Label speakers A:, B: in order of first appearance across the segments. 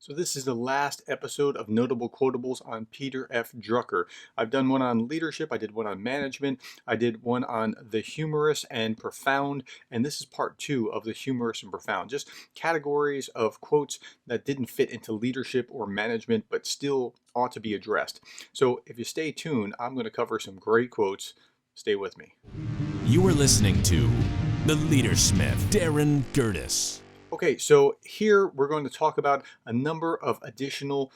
A: So this is the last episode of Notable Quotables on Peter F. Drucker. I've done one on leadership, I did one on management, I did one on the humorous and profound, and this is part two of the humorous and profound. Just categories of quotes that didn't fit into leadership or management, but still ought to be addressed. So if you stay tuned, I'm going to cover some great quotes. Stay with me.
B: You are listening to The Leadersmith, Darren Gerdes.
A: Okay, so here we're going to talk about a number of additional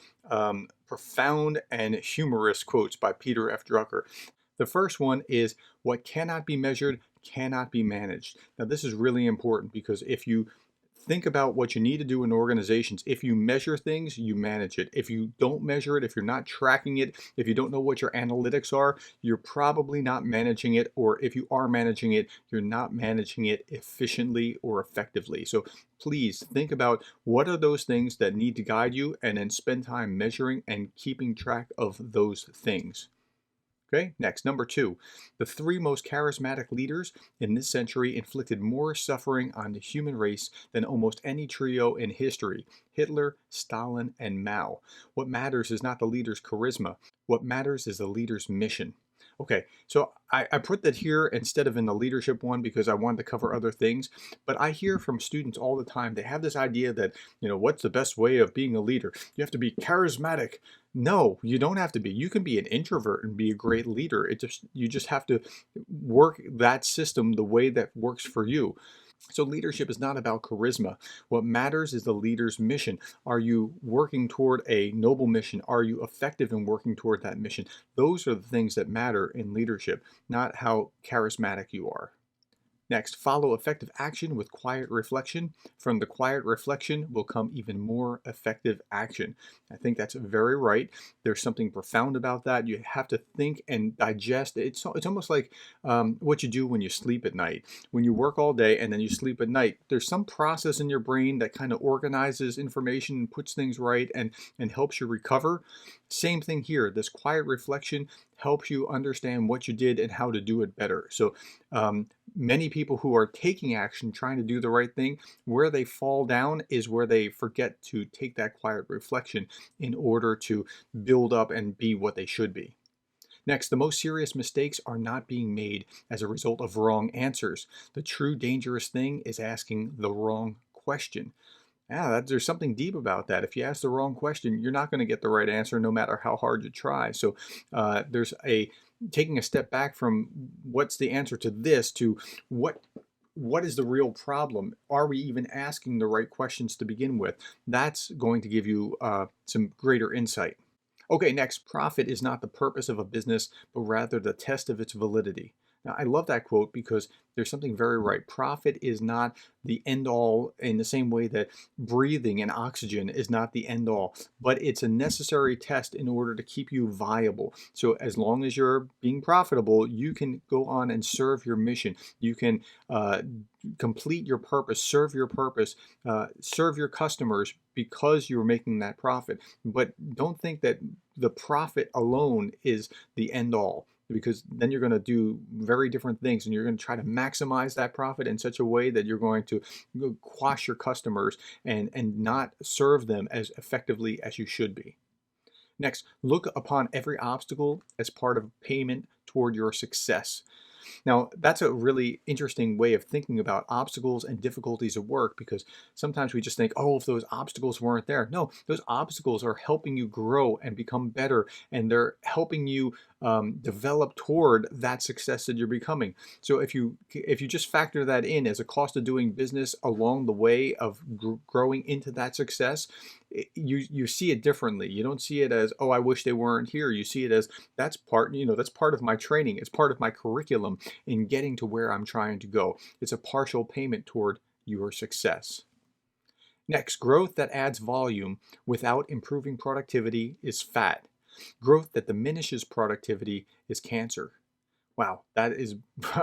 A: profound and humorous quotes by Peter F. Drucker. The first one is, "What cannot be measured cannot be managed." Now, this is really important because if you think about what you need to do in organizations, if you measure things, you manage it. If you don't measure it, if you're not tracking it, if you don't know what your analytics are, you're probably not managing it. Or if you are managing it, you're not managing it efficiently or effectively. So please think about what are those things that need to guide you, and then spend time measuring and keeping track of those things. Okay, next, number two. The three most charismatic leaders in this century inflicted more suffering on the human race than almost any trio in history: Hitler, Stalin, and Mao. What matters is not the leader's charisma. What matters is the leader's mission. Okay, so I put that here instead of in the leadership one because I wanted to cover other things. But I hear from students all the time, they have this idea that, what's the best way of being a leader? You have to be charismatic. No, you don't have to be. You can be an introvert and be a great leader. You just have to work that system the way that works for you. So leadership is not about charisma. What matters is the leader's mission. Are you working toward a noble mission? Are you effective in working toward that mission? Those are the things that matter in leadership, not how charismatic you are. Next, follow effective action with quiet reflection. From the quiet reflection will come even more effective action. I think that's very right. There's something profound about that. You have to think and digest. It's almost like what you do when you sleep at night. When you work all day and then you sleep at night, there's some process in your brain that kind of organizes information and puts things right and helps you recover. Same thing here. This quiet reflection helps you understand what you did and how to do it better. So many people who are taking action, trying to do the right thing, where they fall down is where they forget to take that quiet reflection in order to build up and be what they should be. Next, the most serious mistakes are not being made as a result of wrong answers. The true dangerous thing is asking the wrong question. Yeah, there's something deep about that. If you ask the wrong question, you're not going to get the right answer no matter how hard you try. So there's taking a step back from what's the answer to this to what is the real problem? Are we even asking the right questions to begin with? That's going to give you some greater insight. Okay, next, profit is not the purpose of a business, but rather the test of its validity. Now, I love that quote because there's something very right. Profit is not the end all, in the same way that breathing and oxygen is not the end all, but it's a necessary test in order to keep you viable. So as long as you're being profitable, you can go on and serve your mission. You can complete your purpose, serve your customers because you're making that profit. But don't think that the profit alone is the end all, because then you're going to do very different things and you're going to try to maximize that profit in such a way that you're going to quash your customers and not serve them as effectively as you should be. Next, look upon every obstacle as part of payment toward your success. Now, that's a really interesting way of thinking about obstacles and difficulties at work, because sometimes we just think, oh, if those obstacles weren't there. No, those obstacles are helping you grow and become better, and they're helping you develop toward that success that you're becoming. So if you just factor that in as a cost of doing business along the way of growing into that success, you see it differently. You don't see it as, oh, I wish they weren't here. You see it as, that's part of my training. It's part of my curriculum in getting to where I'm trying to go. It's a partial payment toward your success. Next, growth that adds volume without improving productivity is fat. Growth that diminishes productivity is cancer. Wow, that is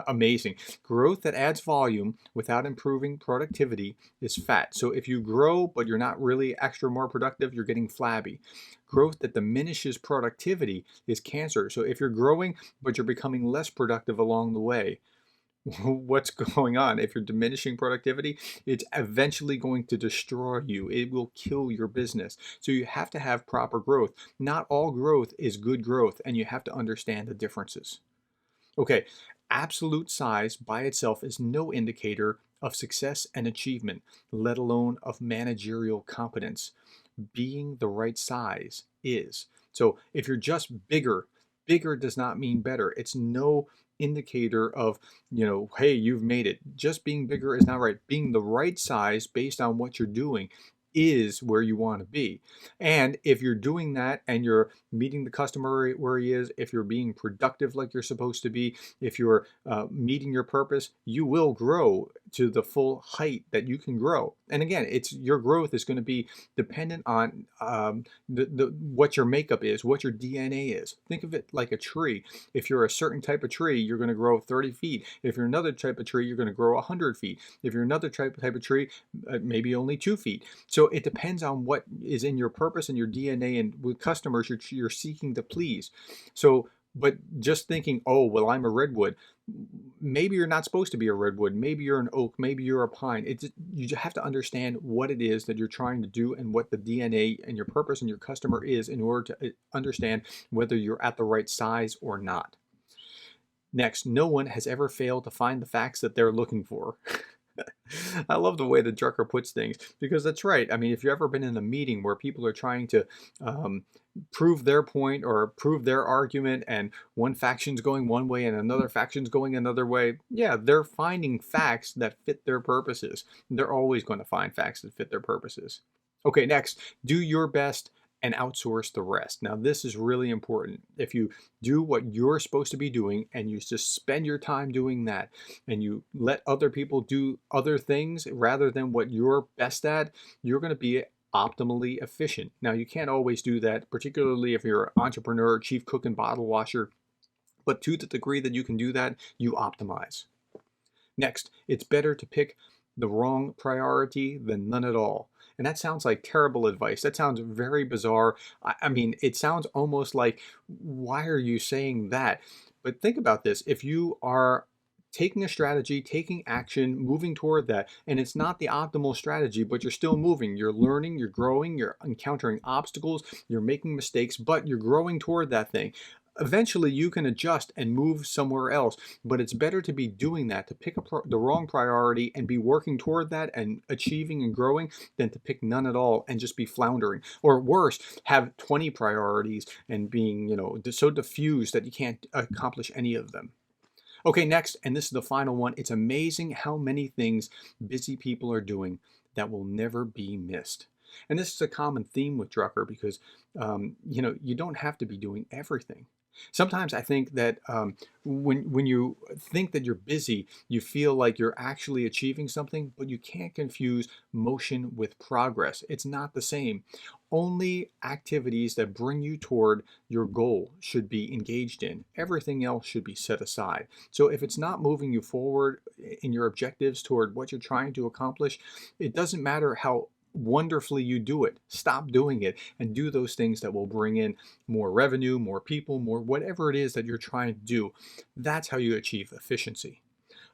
A: amazing. Growth that adds volume without improving productivity is fat. So if you grow, but you're not really extra more productive, you're getting flabby. Growth that diminishes productivity is cancer. So if you're growing, but you're becoming less productive along the way, what's going on. If you're diminishing productivity, it's eventually going to destroy you. It will kill your business. So you have to have proper growth. Not all growth is good growth, and you have to understand the differences. Okay, absolute size by itself is no indicator of success and achievement, let alone of managerial competence. Being the right size is. So if you're just bigger, bigger does not mean better. It's no indicator of, hey, you've made it. Just being bigger is not right. Being the right size based on what you're doing is where you want to be. And if you're doing that and you're meeting the customer where he is, if you're being productive like you're supposed to be, if you're meeting your purpose, you will grow to the full height that you can grow. And again, it's your growth is going to be dependent on what your makeup is, what your DNA is. Think of it like a tree. If you're a certain type of tree, you're going to grow 30 feet. If you're another type of tree, you're going to grow 100 feet. If you're another type of tree, maybe only 2 feet. So it depends on what is in your purpose and your DNA, and with customers you're seeking to please. So, but just thinking, oh, well, I'm a redwood. Maybe you're not supposed to be a redwood. Maybe you're an oak. Maybe you're a pine. You just have to understand what it is that you're trying to do and what the DNA and your purpose and your customer is in order to understand whether you're at the right size or not. Next, no one has ever failed to find the facts that they're looking for. I love the way that Drucker puts things, because that's right. I mean, if you've ever been in a meeting where people are trying to um, prove their point or prove their argument, and one faction's going one way and another faction's going another way, yeah, they're finding facts that fit their purposes. They're always going to find facts that fit their purposes. Okay, next, do your best and outsource the rest. Now, this is really important. If you do what you're supposed to be doing and you just spend your time doing that, and you let other people do other things rather than what you're best at, you're going to be optimally efficient. Now, you can't always do that, particularly if you're an entrepreneur, chief cook, and bottle washer. But to the degree that you can do that, you optimize. Next, it's better to pick the wrong priority than none at all. And that sounds like terrible advice. That sounds very bizarre. I mean, it sounds almost like, why are you saying that? But think about this. If you are taking a strategy, taking action, moving toward that, and it's not the optimal strategy, but you're still moving, you're learning, you're growing, you're encountering obstacles, you're making mistakes, but you're growing toward that thing. Eventually, you can adjust and move somewhere else, but it's better to be doing that, to pick the wrong priority and be working toward that and achieving and growing, than to pick none at all and just be floundering. Or worse, have 20 priorities and being, so diffused that you can't accomplish any of them. Okay, next, and this is the final one. It's amazing how many things busy people are doing that will never be missed. And this is a common theme with Drucker, because, you don't have to be doing everything. Sometimes I think that when you think that you're busy, you feel like you're actually achieving something, but you can't confuse motion with progress. It's not the same. Only activities that bring you toward your goal should be engaged in. Everything else should be set aside. So if it's not moving you forward in your objectives toward what you're trying to accomplish, it doesn't matter how wonderfully you do it. Stop doing it and do those things that will bring in more revenue, more people, more whatever it is that you're trying to do. That's how you achieve efficiency.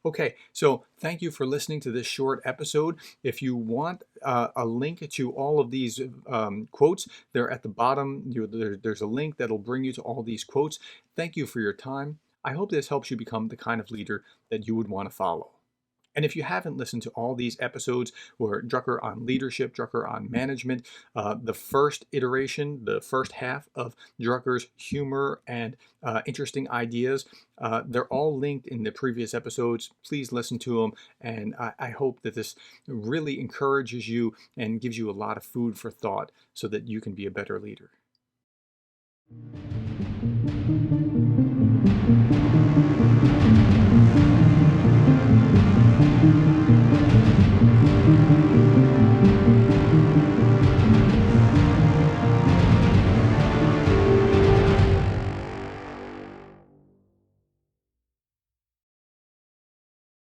A: Okay, so thank you for listening to this short episode. If you want a link to all of these quotes, they're at the bottom. There's a link that'll bring you to all these quotes. Thank you for your time. I hope this helps you become the kind of leader that you would want to follow. And if you haven't listened to all these episodes, where Drucker on leadership, Drucker on management, the first iteration, the first half of Drucker's humor and interesting ideas, they're all linked in the previous episodes. Please listen to them. And I hope that this really encourages you and gives you a lot of food for thought so that you can be a better leader.